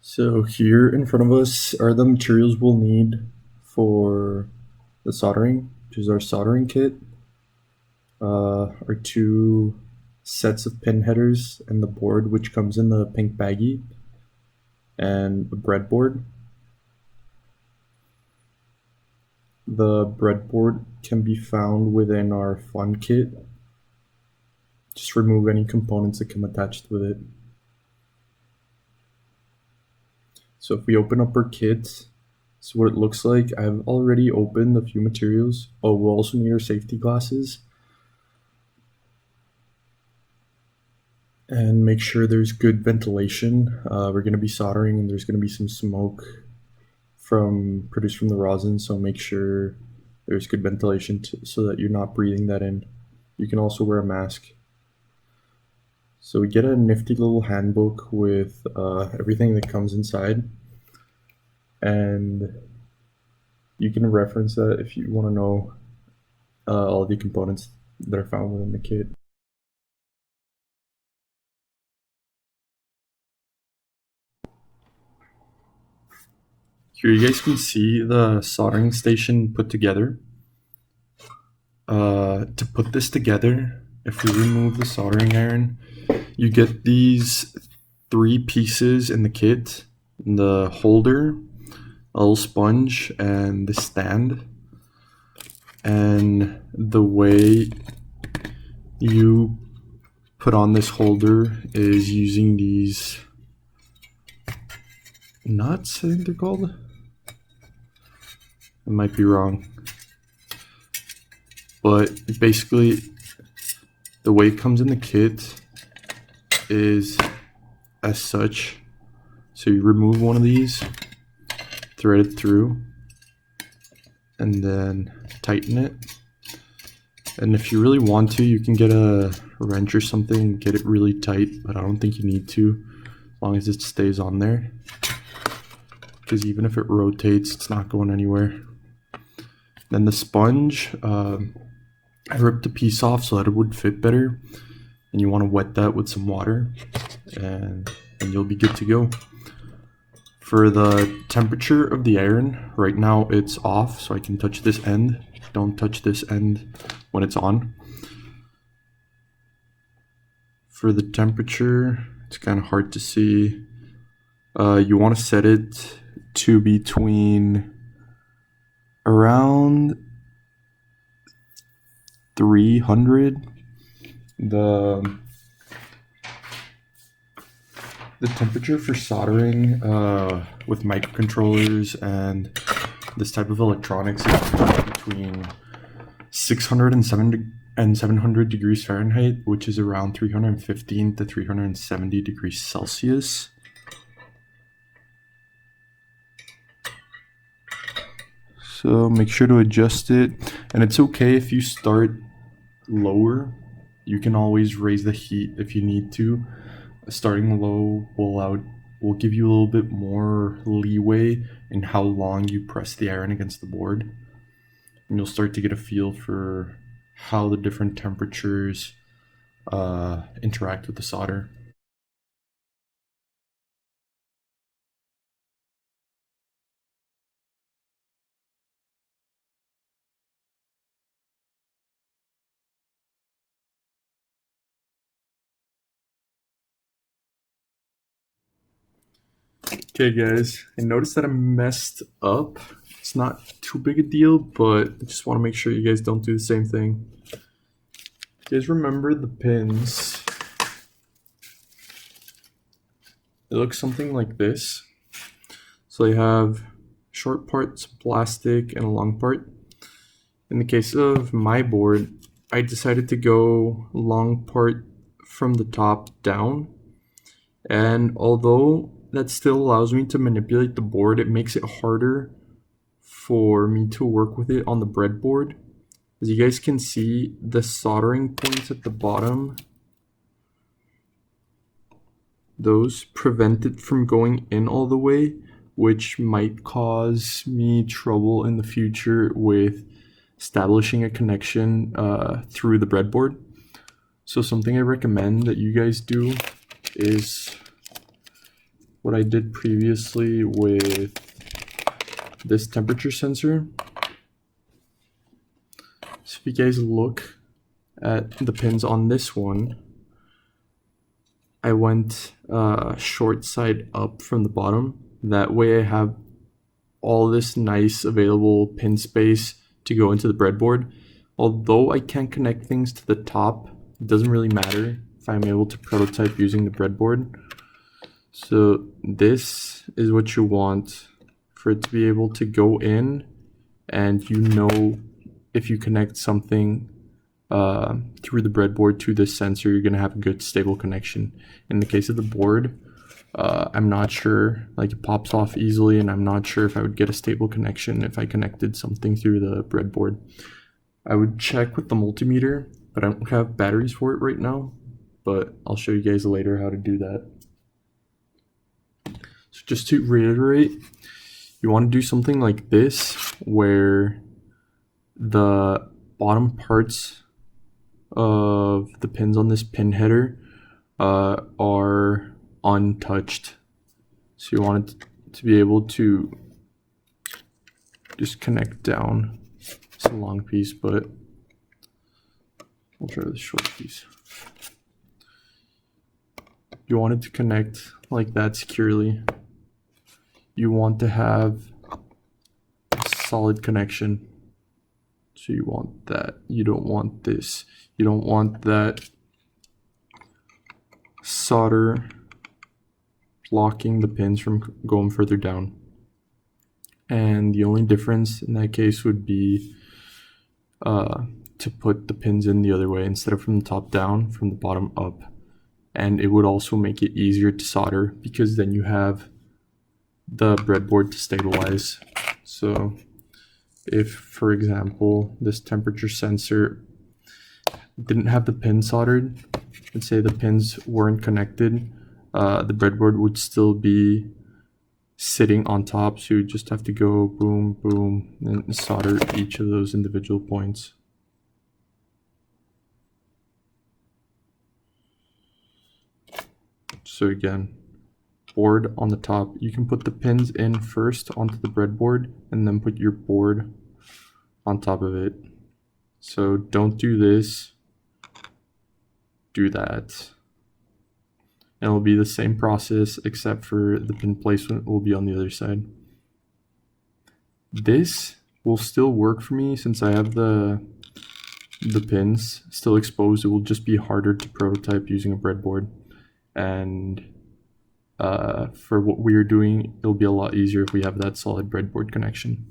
So here in front of us are the materials we'll need for the soldering, which is our soldering kit, our two sets of pin headers, and the board, which comes in the pink baggie, and a breadboard. The breadboard can be found within our fun kit. Just remove any components that come attached with it. So if we open up our kit, this is what it looks like. I've already opened a few materials. Oh, we'll also need our safety glasses. And make sure there's good ventilation. We're going to be soldering and there's going to be some smoke produced from the rosin, so make sure there's good ventilation so that you're not breathing that in. You can also wear a mask. So we get a nifty little handbook with everything that comes inside, and you can reference that if you want to know all the components that are found within the kit. Here you guys can see the soldering station put together. To put this together, if we remove the soldering iron, you get these three pieces in the kit: the holder, a little sponge, and the stand. And the way you put on this holder is using these nuts, I think they're called. I might be wrong. But basically, the way it comes in the kit is as such. So you remove one of these, thread it through, and then tighten it. And if you really want to, you can get a wrench or something and get it really tight, but I don't think you need to, as long as it stays on there. Because even if it rotates, it's not going anywhere. Then the sponge, I ripped a piece off so that it would fit better, and you want to wet that with some water, and you'll be good to go. For the temperature of the iron, right now it's off, so I can touch this end. Don't touch this end when it's on. For the temperature, it's kind of hard to see. You want to set it to between around 300. The temperature for soldering with microcontrollers and this type of electronics is between 600 and 700 degrees Fahrenheit, which is around 315 to 370 degrees Celsius. So make sure to adjust it, and it's okay if you start lower. You can always raise the heat if you need to. Starting low will give you a little bit more leeway in how long you press the iron against the board, and you'll start to get a feel for how the different temperatures interact with the solder. Okay guys, I noticed that I messed up. It's not too big a deal, but I just want to make sure you guys don't do the same thing. You guys remember the pins? They look something like this. So they have short parts, plastic, and a long part. In the case of my board, I decided to go long part from the top down. And although that still allows me to manipulate the board, it makes it harder for me to work with it on the breadboard. As you guys can see, the soldering points at the bottom, those prevent it from going in all the way, which might cause me trouble in the future with establishing a connection through the breadboard. So something I recommend that you guys do is what I did previously with this temperature sensor. So if you guys look at the pins on this one, I went short side up from the bottom. That way I have all this nice available pin space to go into the breadboard. Although I can't connect things to the top, it doesn't really matter if I'm able to prototype using the breadboard. So this is what you want for it to be able to go in, and you know if you connect something through the breadboard to this sensor, you're gonna have a good stable connection. In the case of the board, I'm not sure, like it pops off easily, and I'm not sure if I would get a stable connection if I connected something through the breadboard. I would check with the multimeter, but I don't have batteries for it right now, but I'll show you guys later how to do that. So just to reiterate, you want to do something like this where the bottom parts of the pins on this pin header are untouched. So you want it to be able to just connect down. It's a long piece, but we'll try the short piece. You want it to connect like that securely. You want to have a solid connection. So you want that. You don't want this. You don't want that solder blocking the pins from going further down. And the only difference in that case would be to put the pins in the other way instead of from the top down, from the bottom up. And it would also make it easier to solder because then you have the breadboard to stabilize. So if, for example, this temperature sensor didn't have the pin soldered, let's say the pins weren't connected, the breadboard would still be sitting on top, so you just have to go boom, boom, and solder each of those individual points. So again, board on the top. You can put the pins in first onto the breadboard and then put your board on top of it. So don't do this, do that. And it'll be the same process except for the pin placement will be on the other side. This will still work for me since I have the pins still exposed. It will just be harder to prototype using a breadboard. And for what we are doing, it'll be a lot easier if we have that solid breadboard connection.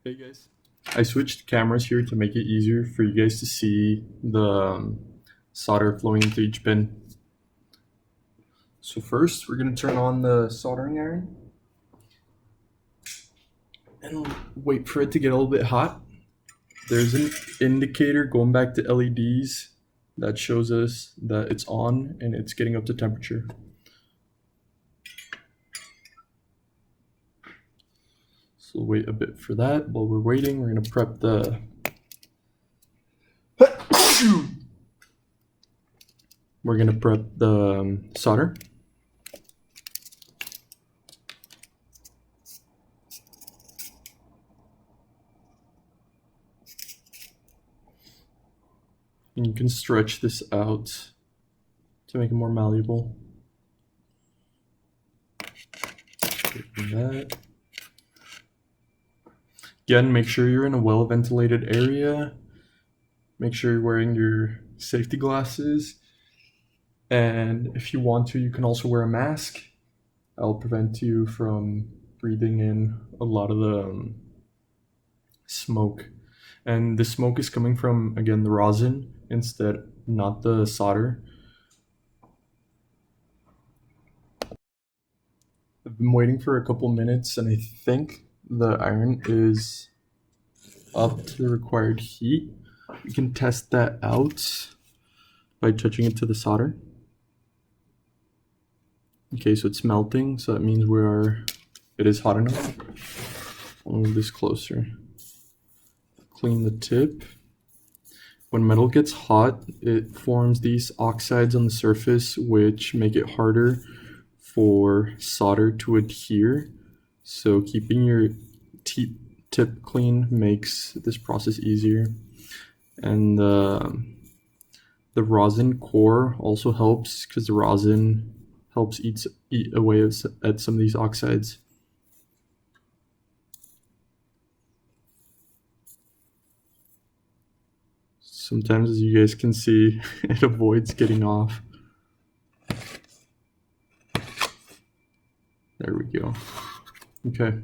Hey guys, I switched cameras here to make it easier for you guys to see the solder flowing into each pin. So first, we're going to turn on the soldering iron and wait for it to get a little bit hot. There's an indicator going back to LEDs that shows us that it's on and it's getting up to temperature. So we'll wait a bit for that. While we're waiting, we're going to prep the solder. And you can stretch this out to make it more malleable. That. Again, make sure you're in a well-ventilated area. Make sure you're wearing your safety glasses. And if you want to, you can also wear a mask. That'll prevent you from breathing in a lot of the smoke. And the smoke is coming from, again, the rosin instead, not the solder. I've been waiting for a couple minutes and I think the iron is up to the required heat. You can test that out by touching it to the solder. Okay, so it's melting, so that means it is hot enough. I'll move this closer. Clean the tip. when metal gets hot, it forms these oxides on the surface, which make it harder for solder to adhere. So keeping your tip clean makes this process easier. And the rosin core also helps because the rosin helps eat away at some of these oxides. Sometimes, as you guys can see, it avoids getting off. There we go. Okay.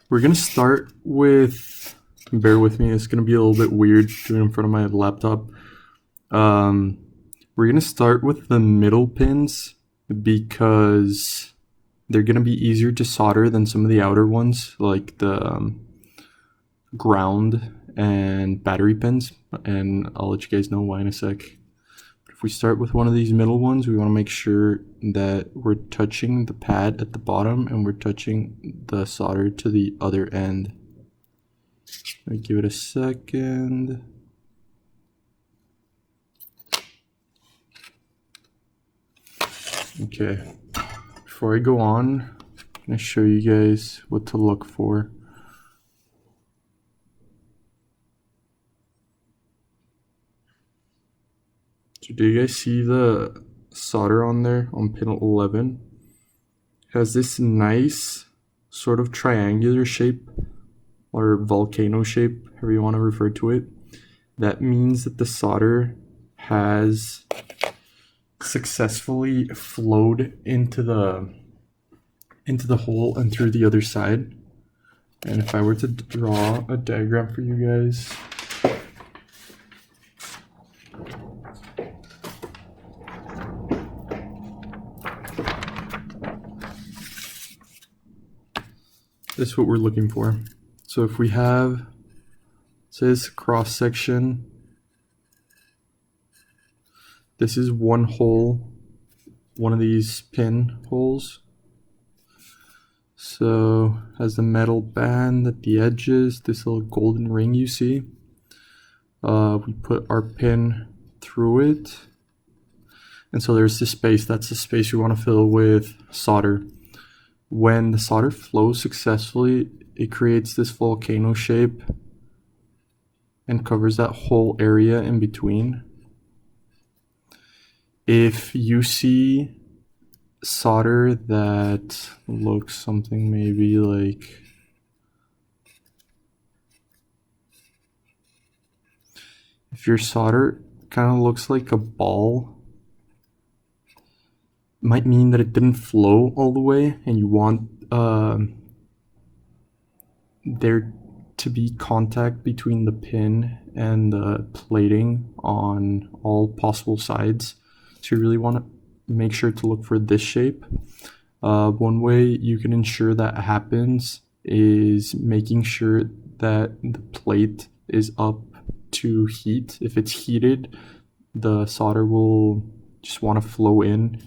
We're gonna start with, bear with me, it's gonna be a little bit weird doing it in front of my laptop. We're gonna start with the middle pins because they're gonna be easier to solder than some of the outer ones, like the ground and battery pins, and I'll let you guys know why in a sec. If we start with one of these middle ones, we want to make sure that we're touching the pad at the bottom and we're touching the solder to the other end. Let me give it a second. Okay, before I go on, I'm going to show you guys what to look for. So do you guys see the solder on there on pin 11? It has this nice sort of triangular shape or volcano shape, however you want to refer to it. That means that the solder has successfully flowed into the hole and through the other side. And if I were to draw a diagram for you guys, this is what we're looking for. So if we have, say, this cross section, this is one hole, one of these pin holes. So has the metal band at the edges, this little golden ring you see. We put our pin through it, and so there's this space. That's the space we want to fill with solder. When the solder flows successfully, it creates this volcano shape and covers that whole area in between. If you see solder that looks something maybe like if your solder kind of looks like a ball, might mean that it didn't flow all the way, and you want there to be contact between the pin and the plating on all possible sides. So you really want to make sure to look for this shape. One way you can ensure that happens is making sure that the plate is up to heat. If it's heated, the solder will just want to flow in.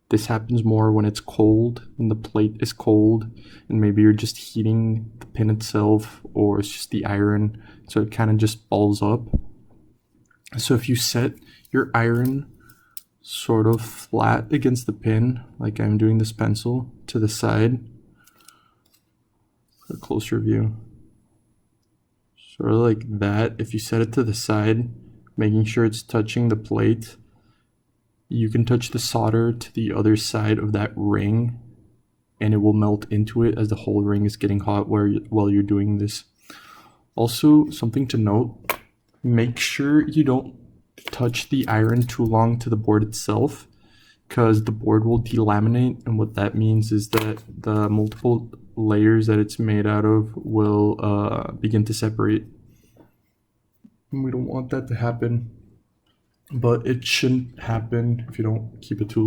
This happens more when it's cold, when the plate is cold, and maybe you're just heating the pin itself, or it's just the iron, so it kind of just balls up. So if you set your iron sort of flat against the pin, like I'm doing this pencil, to the side, a closer view, sort of like that. If you set it to the side, making sure it's touching the plate, you can touch the solder to the other side of that ring and it will melt into it as the whole ring is getting hot while you're doing this. Also, something to note, make sure you don't touch the iron too long to the board itself, because the board will delaminate, and what that means is that the multiple layers that it's made out of will begin to separate. And we don't want that to happen. But it shouldn't happen if you don't keep it too